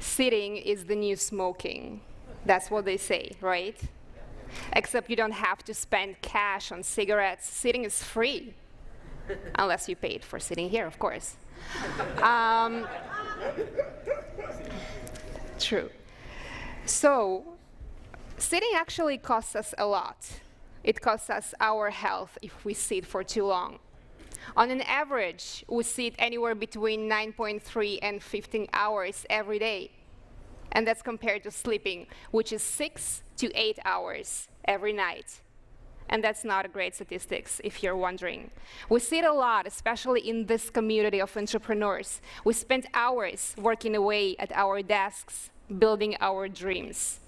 Sitting is the new smoking. That's what they say, right? Except you don't have to spend cash on cigarettes. Sitting is free, unless you paid for sitting here, of course. True. So, sitting actually costs us a lot. It costs us our health if we sit for too long. On an average, we sit anywhere between 9.3 and 15 hours every day. And that's compared to sleeping, which is 6 to 8 hours every night. And that's not a great statistics, if you're wondering. We sit a lot, especially in this community of entrepreneurs. We spend hours working away at our desks, building our dreams.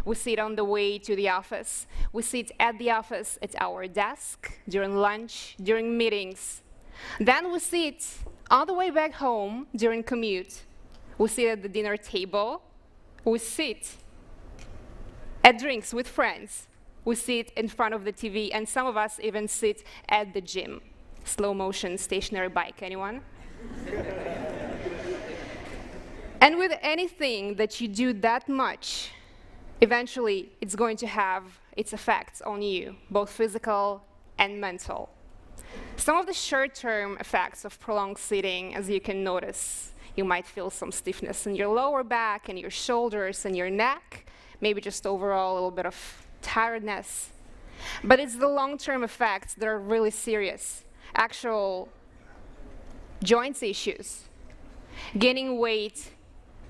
We sit on the way to the office. We sit at the office at our desk, during lunch, during meetings. Then we sit on the way back home during commute. We sit at the dinner table. We sit at drinks with friends. We sit in front of the TV, and some of us even sit at the gym. Slow motion stationary bike, anyone? And with anything that you do that much, eventually it's going to have its effects on you, both physical and mental. Some of the short-term effects of prolonged sitting, as you can notice, you might feel some stiffness in your lower back and your shoulders and your neck, maybe just overall a little bit of tiredness. But it's the long-term effects that are really serious. Actual joints issues, gaining weight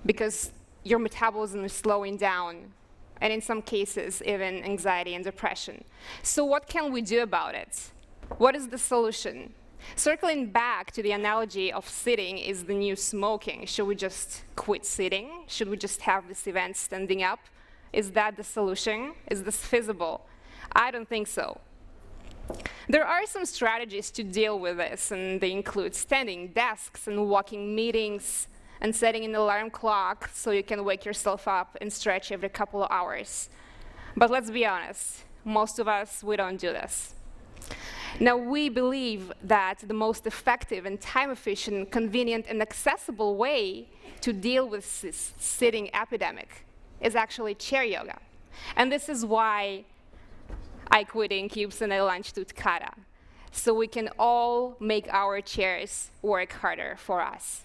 because your metabolism is slowing down, and in some cases, even anxiety and depression. So what can we do about it? What is the solution? Circling back to the analogy of sitting is the new smoking. Should we just quit sitting? Should we just have this event standing up? Is that the solution? Is this feasible? I don't think so. There are some strategies to deal with this, and they include standing desks and walking meetings and setting an alarm clock so you can wake yourself up and stretch every couple of hours. But let's be honest, most of us, we don't do this. Now, we believe that the most effective and time-efficient, convenient, and accessible way to deal with this sitting epidemic is actually chair yoga. And this is why I quit Incubes and I launched Utkata, so we can all make our chairs work harder for us.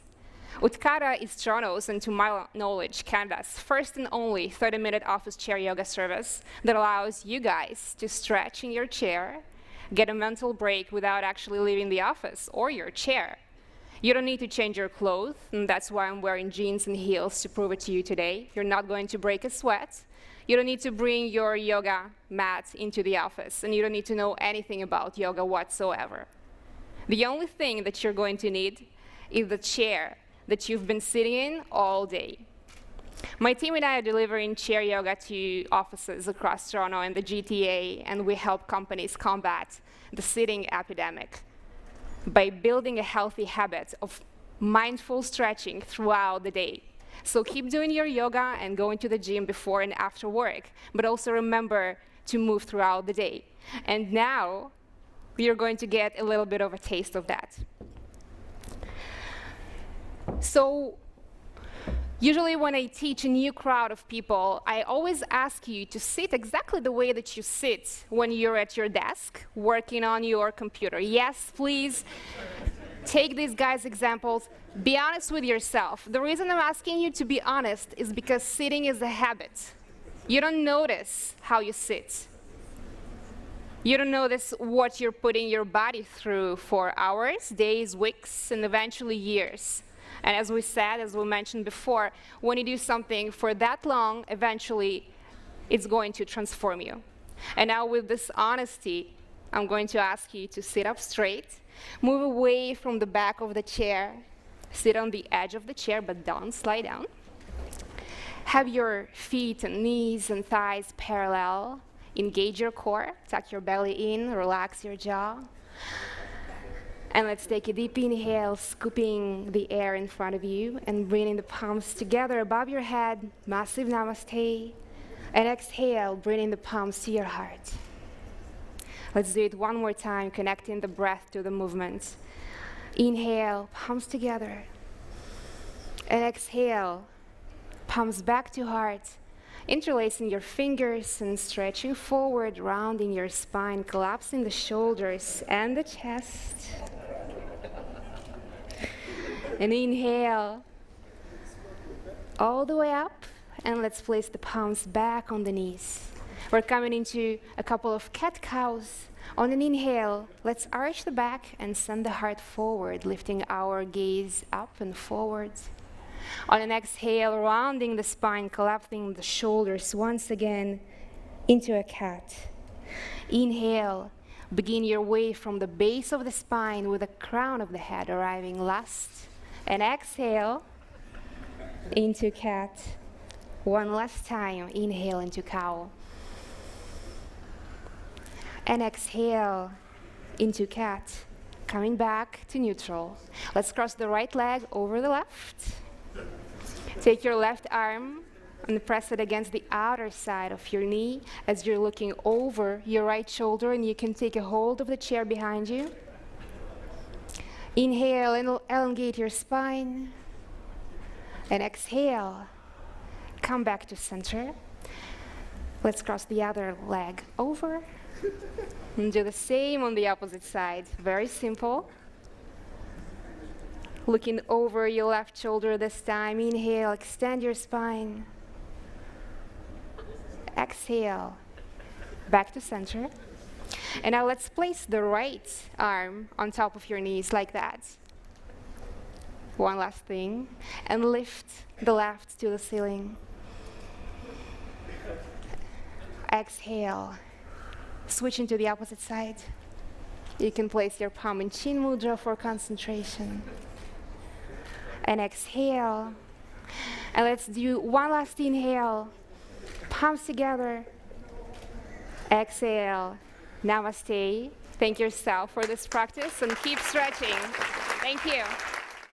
Utkata is Toronto's, and to my knowledge, Canada's first and only 30-minute office chair yoga service that allows you guys to stretch in your chair, get a mental break without actually leaving the office or your chair. You don't need to change your clothes, and that's why I'm wearing jeans and heels to prove it to you today. You're not going to break a sweat. You don't need to bring your yoga mat into the office, and you don't need to know anything about yoga whatsoever. The only thing that you're going to need is the chair that you've been sitting in all day. My team and I are delivering chair yoga to offices across Toronto and the GTA, and we help companies combat the sitting epidemic by building a healthy habit of mindful stretching throughout the day. So keep doing your yoga and going to the gym before and after work, but also remember to move throughout the day. And now, you're going to get a little bit of a taste of that. So, usually when I teach a new crowd of people, I always ask you to sit exactly the way that you sit when you're at your desk, working on your computer. Yes, please, take these guys' examples. Be honest with yourself. The reason I'm asking you to be honest is because sitting is a habit. You don't notice how you sit. You don't notice what you're putting your body through for hours, days, weeks, and eventually years. And as we said, as we mentioned before, when you do something for that long, eventually it's going to transform you. And now with this honesty, I'm going to ask you to sit up straight, move away from the back of the chair, sit on the edge of the chair, but don't slide down. Have your feet and knees and thighs parallel. Engage your core, tuck your belly in, relax your jaw. And let's take a deep inhale, scooping the air in front of you and bringing the palms together above your head, massive namaste. And exhale, bringing the palms to your heart. Let's do it one more time, connecting the breath to the movement. Inhale, palms together. And exhale, Palms back to heart. Interlacing your fingers and stretching forward, rounding your spine, collapsing the shoulders and the chest. And inhale all the way up, and let's place the palms back on the knees. We're coming into a couple of cat-cows. On an inhale, let's arch the back and send the heart forward, lifting our gaze up and forward. On an exhale, rounding the spine, collapsing the shoulders once again into a cat. Inhale, begin your way from the base of the spine with the crown of the head arriving last. And exhale into cat. One last time, inhale into cow. And exhale into cat, coming back to neutral. Let's cross the right leg over the left. Take your left arm and press it against the outer side of your knee as you're looking over your right shoulder, and you can take a hold of the chair behind you. Inhale and elongate your spine. And exhale, come back to center. Let's cross the other leg over. And do the same on the opposite side. Very simple. Looking over your left shoulder this time. Inhale, extend your spine. Exhale, back to center. And now let's place the right arm on top of your knees like that. One last thing. And lift the left to the ceiling. Exhale. Switching to the opposite side. You can place your palm in chin mudra for concentration. And exhale. And let's do one last inhale. Palms together. Exhale. Namaste. Thank yourself for this practice and keep stretching. Thank you.